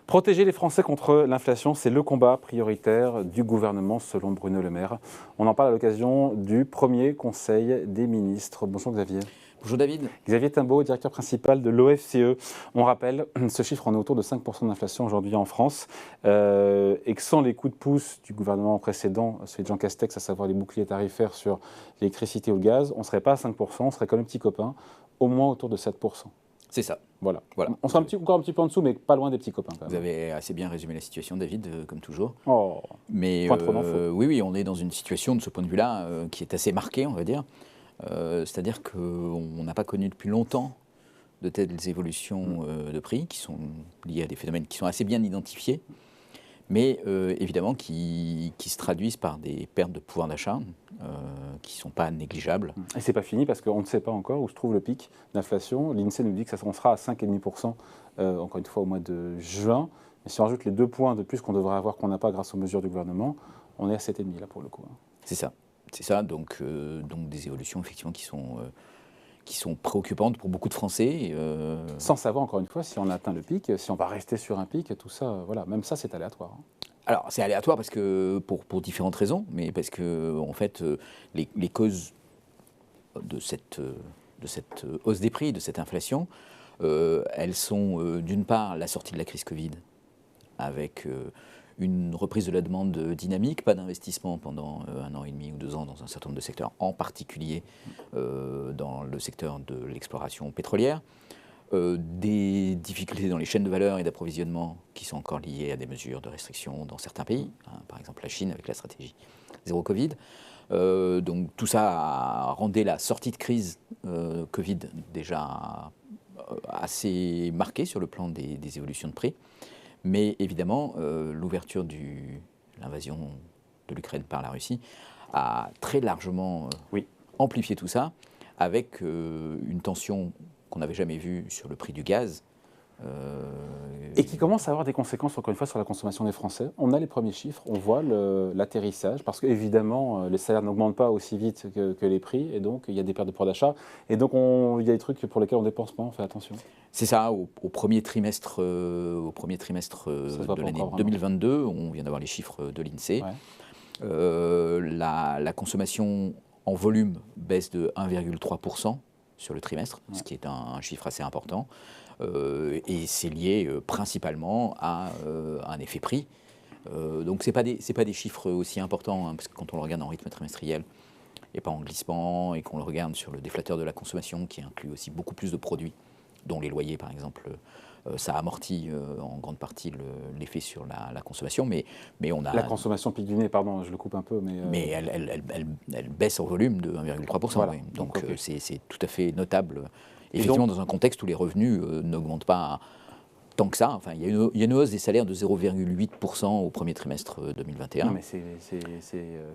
Protéger les Français contre l'inflation, c'est le combat prioritaire du gouvernement selon Bruno Le Maire. On en parle à l'occasion du premier Conseil des ministres. Bonjour Xavier. Bonjour David. Xavier Timbaud, directeur principal de l'OFCE. On rappelle, ce chiffre, on est autour de 5% d'inflation aujourd'hui en France. Et que sans les coups de pouce du gouvernement précédent, celui de Jean Castex, à savoir les boucliers tarifaires sur l'électricité ou le gaz, on ne serait pas à 5%, on serait comme les petits copains, au moins autour de 7%. C'est ça. Voilà. On sera encore un petit peu en dessous, mais pas loin des petits copains. Quand même. Vous avez assez bien résumé la situation, David, comme toujours. Oh, mais pas trop d'infos. oui, on est dans une situation de ce point de vue-là qui est assez marquée, on va dire. C'est-à-dire qu'on n'a pas connu depuis longtemps de telles évolutions de prix qui sont liées à des phénomènes qui sont assez bien identifiés, mais évidemment qui se traduisent par des pertes de pouvoir d'achat qui ne sont pas négligeables. Et ce n'est pas fini parce qu'on ne sait pas encore où se trouve le pic d'inflation. L'INSEE nous dit que on sera à 5,5%, encore une fois au mois de juin. Mais si on rajoute les 2 points de plus qu'on devrait avoir, qu'on n'a pas grâce aux mesures du gouvernement, on est à 7,5% là pour le coup. C'est ça, donc des évolutions effectivement qui sont préoccupantes pour beaucoup de Français. Sans savoir encore une fois si on atteint le pic, si on va rester sur un pic, tout ça, voilà, même ça c'est aléatoire. Alors c'est aléatoire parce que pour différentes raisons, mais parce que en fait les causes de cette hausse des prix, de cette inflation, elles sont d'une part la sortie de la crise Covid, avec une reprise de la demande dynamique, pas d'investissement pendant 1 an et demi ou 2 ans dans un certain nombre de secteurs, en particulier dans le secteur de l'exploration pétrolière, des difficultés dans les chaînes de valeur et d'approvisionnement qui sont encore liées à des mesures de restriction dans certains pays, par exemple la Chine avec la stratégie zéro Covid. Donc tout ça a rendu la sortie de crise Covid déjà assez marquée sur le plan des évolutions de prix. Mais évidemment, l'ouverture de l'invasion de l'Ukraine par la Russie a très largement amplifié tout ça, avec une tension qu'on n'avait jamais vue sur le prix du gaz. Et qui commence à avoir des conséquences, encore une fois, sur la consommation des Français. On a les premiers chiffres, on voit l'atterrissage, parce qu'évidemment, les salaires n'augmentent pas aussi vite que les prix, et donc il y a des pertes de pouvoir d'achat, et donc il y a des trucs pour lesquels on ne dépense pas, on fait attention. C'est ça, au premier trimestre, de l'année 2022, on vient d'avoir les chiffres de l'INSEE, la consommation en volume baisse de 1,3% sur le trimestre, ce qui est un chiffre assez important. Et c'est lié principalement à un effet prix. Donc ce n'est pas des chiffres aussi importants, parce que quand on le regarde en rythme trimestriel et pas en glissement, et qu'on le regarde sur le déflateur de la consommation qui inclut aussi beaucoup plus de produits, dont les loyers par exemple, ça amortit en grande partie l'effet sur la consommation. Mais on a la consommation pique du nez, pardon, je le coupe un peu. Mais elle baisse en volume de 1,3%. Voilà. Oui. Donc c'est tout à fait notable. Effectivement, dans un contexte où les revenus n'augmentent pas tant que ça. Enfin, il y a une hausse des salaires de 0,8% au premier trimestre 2021. Non, mais c'est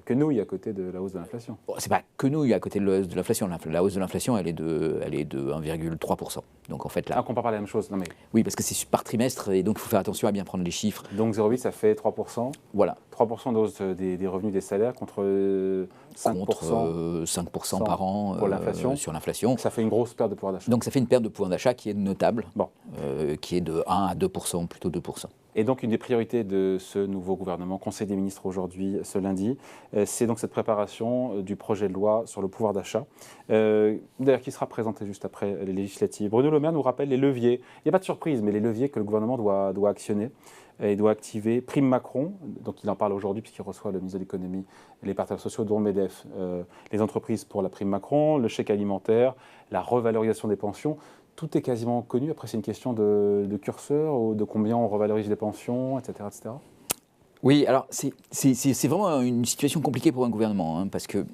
que nouille à côté de la hausse de l'inflation. Bon, c'est pas que nouille à côté de la hausse de l'inflation. La hausse de l'inflation, elle est de 1,3%. Donc en fait, là, on ne compare pas la même chose. Non, mais... Oui, parce que c'est par trimestre, et donc il faut faire attention à bien prendre les chiffres. Donc 0,8, ça fait 3%. Voilà. 3% de hausse des revenus des salaires contre 5% par an pour sur l'inflation. Ça fait une grosse perte de pouvoir d'achat. Donc ça fait une perte de pouvoir d'achat qui est notable, qui est de 1 à 2%, plutôt 2%. Et donc une des priorités de ce nouveau gouvernement, Conseil des ministres aujourd'hui, ce lundi, c'est donc cette préparation du projet de loi sur le pouvoir d'achat, d'ailleurs qui sera présenté juste après les législatives. Bruno Le Maire nous rappelle les leviers, il n'y a pas de surprise, mais les leviers que le gouvernement doit actionner. Il doit activer Prime Macron, donc il en parle aujourd'hui puisqu'il reçoit le ministre de l'économie et les partenaires sociaux, dont MEDEF, les entreprises pour la Prime Macron, le chèque alimentaire, la revalorisation des pensions. Tout est quasiment connu. Après, c'est une question de curseur, ou de combien on revalorise les pensions, etc. etc. Oui, alors c'est vraiment une situation compliquée pour un gouvernement, parce que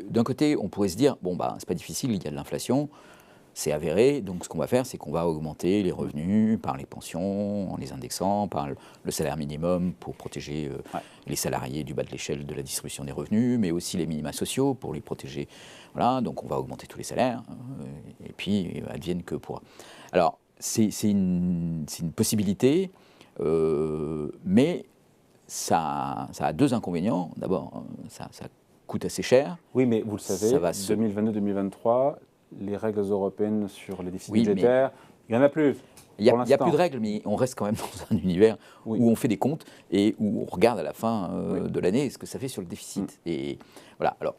d'un côté, on pourrait se dire, bon, c'est pas difficile, il y a de l'inflation, c'est avéré, donc ce qu'on va faire, c'est qu'on va augmenter les revenus par les pensions, en les indexant, par le salaire minimum pour protéger les salariés du bas de l'échelle de la distribution des revenus, mais aussi les minima sociaux pour les protéger. Voilà, donc on va augmenter tous les salaires, et puis advienne que pourra. Alors, c'est une possibilité, mais ça a 2 inconvénients. D'abord, ça coûte assez cher. Oui, mais vous le savez, 2022-2023... les règles européennes sur les déficits budgétaires Il n'y en a plus. Il n'y a plus de règles, mais on reste quand même dans un univers où on fait des comptes et où on regarde à la fin de l'année ce que ça fait sur le déficit. Et voilà. Alors,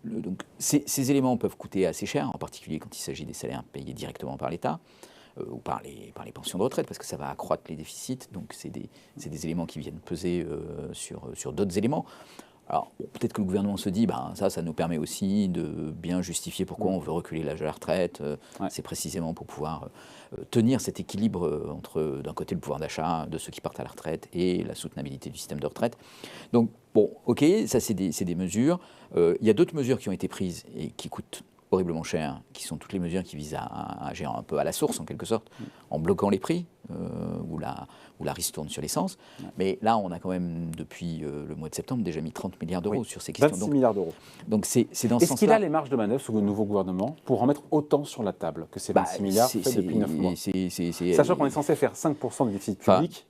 donc, ces éléments peuvent coûter assez cher, en particulier quand il s'agit des salaires payés directement par l'État ou par les pensions de retraite, parce que ça va accroître les déficits. Donc, c'est des éléments qui viennent peser sur d'autres éléments. Alors, peut-être que le gouvernement se dit, ça nous permet aussi de bien justifier pourquoi on veut reculer l'âge de la retraite. C'est précisément pour pouvoir tenir cet équilibre entre, d'un côté, le pouvoir d'achat de ceux qui partent à la retraite et la soutenabilité du système de retraite. Donc, bon, ok, ça c'est des mesures. Il y a d'autres mesures qui ont été prises et qui coûtent horriblement cher, qui sont toutes les mesures qui visent à agir un peu à la source, en quelque sorte, en bloquant les prix, où la ristourne sur l'essence. Mais là, on a quand même, depuis le mois de septembre, déjà mis 30 milliards d'euros sur ces questions. 26 milliards d'euros. Donc c'est dans ce sens-là. Est-ce qu'il a les marges de manœuvre sous le nouveau gouvernement pour en mettre autant sur la table que ces 26 milliards faits depuis 9 mois Sachant qu'on est censé faire 5% de déficit public.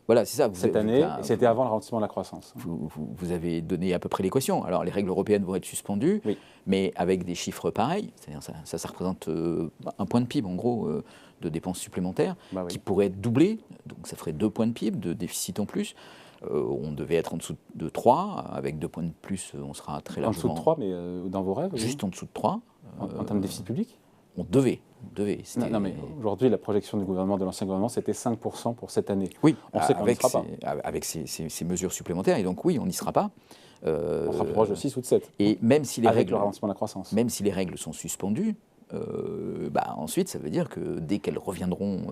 Voilà, c'est ça. Cette année, et c'était avant le ralentissement de la croissance. Vous avez donné à peu près l'équation. Alors, les règles européennes vont être suspendues, mais avec des chiffres pareils. C'est-à-dire ça représente un point de PIB, en gros, de dépenses supplémentaires, qui pourraient être doublées. Donc, ça ferait 2 points de PIB de déficit en plus. On devait être en dessous de 3. Avec 2 points de plus, on sera très largement... En dessous de 3, mais dans vos rêves Juste en dessous de 3. En termes de déficit public On devait. Non, mais aujourd'hui, la projection du gouvernement, de l'ancien gouvernement, c'était 5% pour cette année. Oui, on sait qu'on n'y sera pas. Avec ces mesures supplémentaires, et donc oui, on n'y sera pas. On sera proche de 6 ou de 7. Et même si les avec règles, le ralentissement de la croissance. Même si les règles sont suspendues, ensuite, ça veut dire que dès qu'elles reviendront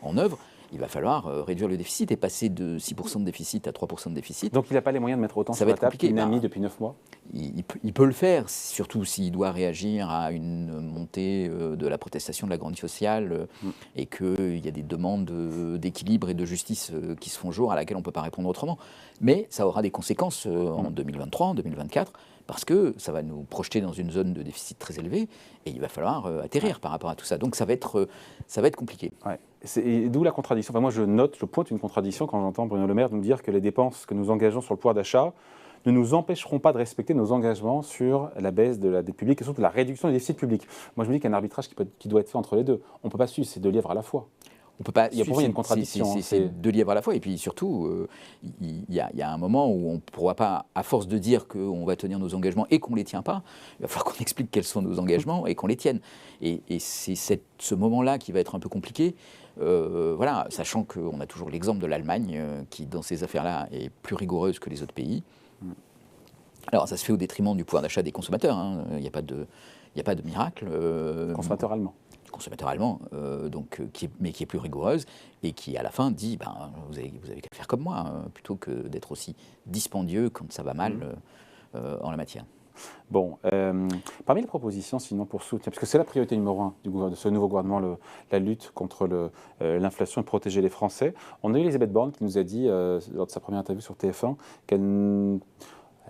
en œuvre, il va falloir réduire le déficit et passer de 6% de déficit à 3% de déficit. Donc il n'a pas les moyens de mettre autant sur la table qu'il n'a mis depuis 9 mois il peut le faire, surtout s'il doit réagir à une montée de la protestation de la grande sociale et qu'il y a des demandes d'équilibre et de justice qui se font jour à laquelle on ne peut pas répondre autrement. Mais ça aura des conséquences en 2023, en 2024, parce que ça va nous projeter dans une zone de déficit très élevée et il va falloir atterrir par rapport à tout ça. Donc ça va être compliqué. Ouais. D'où la contradiction. Enfin, moi, je pointe une contradiction quand j'entends Bruno Le Maire nous dire que les dépenses que nous engageons sur le pouvoir d'achat ne nous empêcheront pas de respecter nos engagements sur la baisse de la dette publique et surtout la réduction du déficit public. Moi, je me dis qu'il y a un arbitrage qui doit être fait entre les deux. On ne peut pas suivre ces 2 lièvres à la fois. On peut pas. Il y a pour moi une contradiction. C'est 2 lièvres à la fois. Et puis surtout, il y a un moment où on ne pourra pas, à force de dire qu'on va tenir nos engagements et qu'on ne les tient pas, il va falloir qu'on explique quels sont nos engagements et qu'on les tienne. Et c'est ce moment-là qui va être un peu compliqué. Voilà, sachant qu'on a toujours l'exemple de l'Allemagne qui, dans ces affaires-là, est plus rigoureuse que les autres pays. Alors, ça se fait au détriment du pouvoir d'achat des consommateurs. Il n'y a pas de miracle. Consommateur allemand. Consommateur allemand, mais qui est plus rigoureuse et qui, à la fin, dit vous avez qu'à faire comme moi, plutôt que d'être aussi dispendieux quand ça va mal en la matière. Bon, parmi les propositions, sinon, pour soutenir, parce que c'est la priorité numéro 1 de ce nouveau gouvernement, la lutte contre l'inflation et protéger les Français, on a eu Elisabeth Borne qui nous a dit, lors de sa première interview sur TF1, qu'elle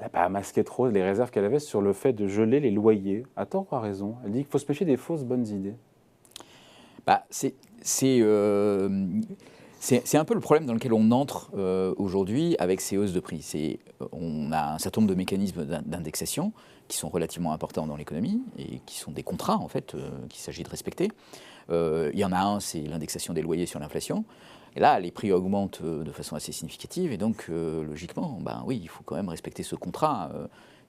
n'a pas masqué trop les réserves qu'elle avait sur le fait de geler les loyers. À tort ou à raison? Elle dit qu'il faut se méfier des fausses bonnes idées. C'est un peu le problème dans lequel on entre aujourd'hui avec ces hausses de prix. On a un certain nombre de mécanismes d'indexation qui sont relativement importants dans l'économie et qui sont des contrats, en fait, qu'il s'agit de respecter. Il y en a un, c'est l'indexation des loyers sur l'inflation. Et là, les prix augmentent de façon assez significative et donc, logiquement, oui, il faut quand même respecter ce contrat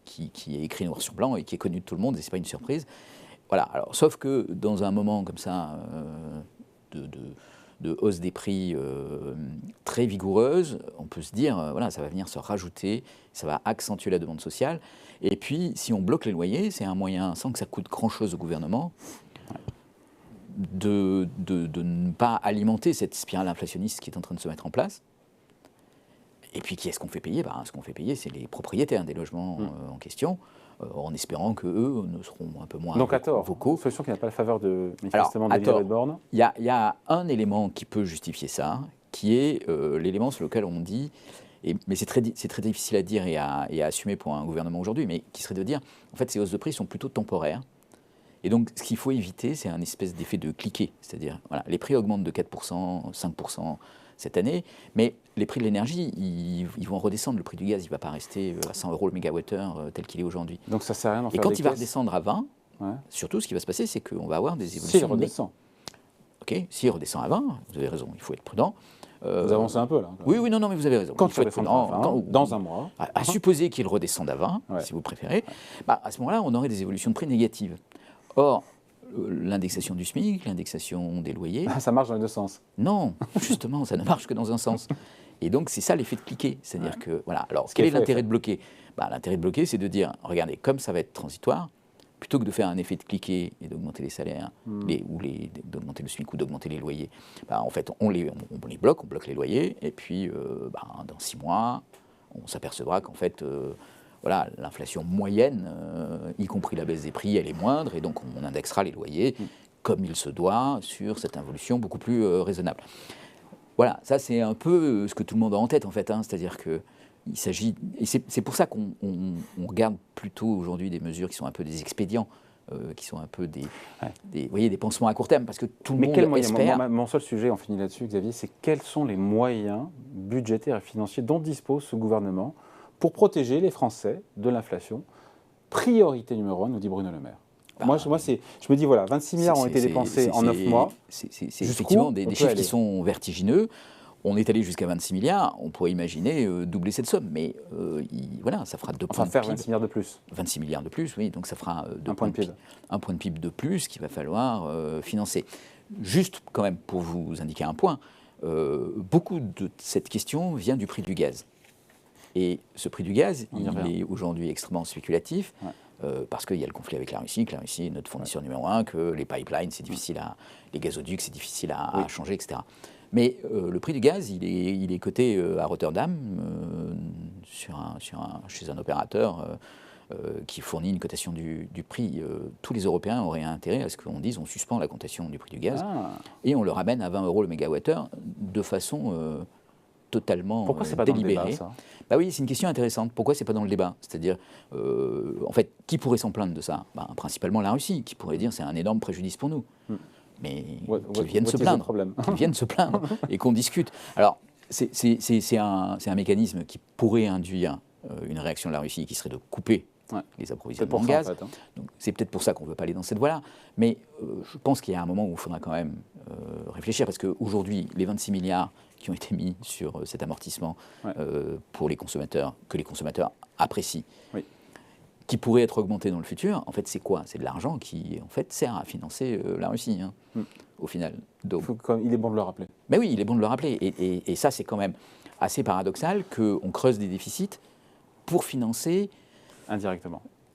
qui est écrit noir sur blanc et qui est connu de tout le monde et ce n'est pas une surprise. Voilà, alors, sauf que dans un moment comme ça de hausse des prix très vigoureuse, on peut se dire, ça va venir se rajouter, ça va accentuer la demande sociale. Et puis, si on bloque les loyers, c'est un moyen, sans que ça coûte grand-chose au gouvernement, de ne pas alimenter cette spirale inflationniste qui est en train de se mettre en place. Et puis, qui est-ce qu'on fait payer? Ce qu'on fait payer, c'est les propriétaires des logements en question, en espérant qu'eux ne seront un peu moins vocaux. Donc à tort, une solution qui n'a pas la faveur de manifestement d'Elisabeth Borne. Il y a un élément qui peut justifier ça, qui est l'élément sur lequel on dit, mais c'est très difficile à dire et à assumer pour un gouvernement aujourd'hui, mais qui serait de dire, en fait, ces hausses de prix sont plutôt temporaires. Et donc, ce qu'il faut éviter, c'est un espèce d'effet de cliquet. C'est-à-dire, les prix augmentent de 4%, 5% cette année, mais les prix de l'énergie, ils vont redescendre. Le prix du gaz, il ne va pas rester à 100 € le mégawattheure tel qu'il est aujourd'hui. Donc ça ne sert à rien d'en faire Et quand des il va caisses. redescendre à 20, surtout, ce qui va se passer, c'est qu'on va avoir des évolutions... S'il redescend. bloqué. S'il redescend à 20, vous avez raison, il faut être prudent. Vous avancez un peu là. Oui, non, mais vous avez raison. Quand il redescendra à 20, dans un mois. À supposer qu'il redescende à 20, si vous préférez, à ce moment-là, on aurait des évolutions de prix négatives. Or, l'indexation du SMIC, l'indexation des loyers... Ça marche dans les deux sens. Non, justement, ça ne marche que dans un sens. Et donc, c'est ça l'effet de cliquet. C'est-à-dire que, voilà. Alors, quel est l'intérêt de bloquer? L'intérêt de bloquer, c'est de dire, regardez, comme ça va être transitoire, plutôt que de faire un effet de cliquet et d'augmenter les salaires, d'augmenter le SMIC ou d'augmenter les loyers, en fait, on les bloque, on bloque les loyers, et puis, dans 6 mois, on s'apercevra qu'en fait... voilà, l'inflation moyenne, y compris la baisse des prix, elle est moindre, et donc on indexera les loyers comme il se doit sur cette évolution beaucoup plus raisonnable. Voilà, ça c'est un peu ce que tout le monde a en tête en fait, c'est-à-dire que il s'agit, et c'est pour ça qu'on regarde plutôt aujourd'hui des mesures qui sont un peu des expédients, qui sont un peu vous voyez, des pansements à court terme, parce que tout le monde espère... Mon seul sujet, on finit là-dessus, Xavier, c'est quels sont les moyens budgétaires et financiers dont dispose ce gouvernement pour protéger les Français de l'inflation. Priorité numéro 1, nous dit Bruno Le Maire. Moi, je me dis, voilà, 26 milliards ont été dépensés en 9 mois. C'est effectivement des chiffres qui sont vertigineux. On est allé jusqu'à 26 milliards, on pourrait imaginer doubler cette somme, mais voilà, ça fera 2 points de PIB. 26 milliards de plus. 26 milliards de plus, oui, donc ça fera un point de PIB. Un point de PIB de plus qu'il va falloir financer. Juste quand même, pour vous indiquer un point, beaucoup de cette question vient du prix du gaz. Et ce prix du gaz, il est aujourd'hui extrêmement spéculatif, parce qu'il y a le conflit avec la Russie, que la Russie est notre fournisseur numéro 1, que les pipelines, c'est difficile les gazoducs, c'est difficile à changer, etc. Mais le prix du gaz, il est coté à Rotterdam, chez un opérateur qui fournit une cotation du prix. Tous les Européens auraient intérêt à ce qu'on dise on suspend la cotation du prix du gaz, et on le ramène à 20 € le mégawattheure de façon... totalement Pourquoi c'est pas délibéré. dans le débat, ça ? Oui, c'est une question intéressante. Pourquoi c'est pas dans le débat? C'est-à-dire, en fait, qui pourrait s'en plaindre de ça? Principalement la Russie, qui pourrait dire c'est un énorme préjudice pour nous. Mais qu'ils viennent se plaindre, et qu'on discute. Alors, c'est un mécanisme qui pourrait induire une réaction de la Russie qui serait de couper les approvisionnements en gaz. Donc, c'est peut-être pour ça qu'on ne veut pas aller dans cette voie-là. Mais je pense qu'il y a un moment où il faudra quand même réfléchir, parce qu'aujourd'hui, les 26 milliards qui ont été mis sur cet amortissement pour les consommateurs, que les consommateurs apprécient, qui pourrait être augmenté dans le futur, en fait, c'est quoi? C'est de l'argent qui, en fait, sert à financer la Russie, au final. Donc, il est bon de le rappeler. Mais oui, il est bon de le rappeler. Et ça, c'est quand même assez paradoxal qu'on creuse des déficits pour financer...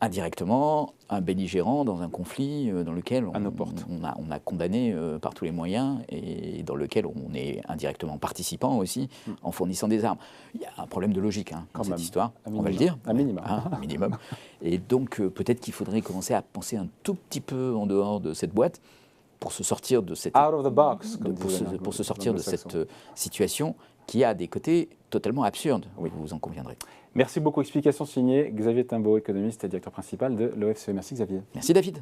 Indirectement, un belligérant dans un conflit dans lequel on a condamné par tous les moyens et dans lequel on est indirectement participant aussi en fournissant des armes. Il y a un problème de logique dans cette histoire, on va le dire. Un minimum. Un minimum. Et donc peut-être qu'il faudrait commencer à penser un tout petit peu en dehors de cette boîte pour se sortir de cette... Out of the box, pour se sortir de cette situation qui a des côtés totalement absurdes, vous en conviendrez. Merci beaucoup. Explication signée Xavier Timbaud, économiste et directeur principal de l'OFCE. Merci Xavier. Merci David.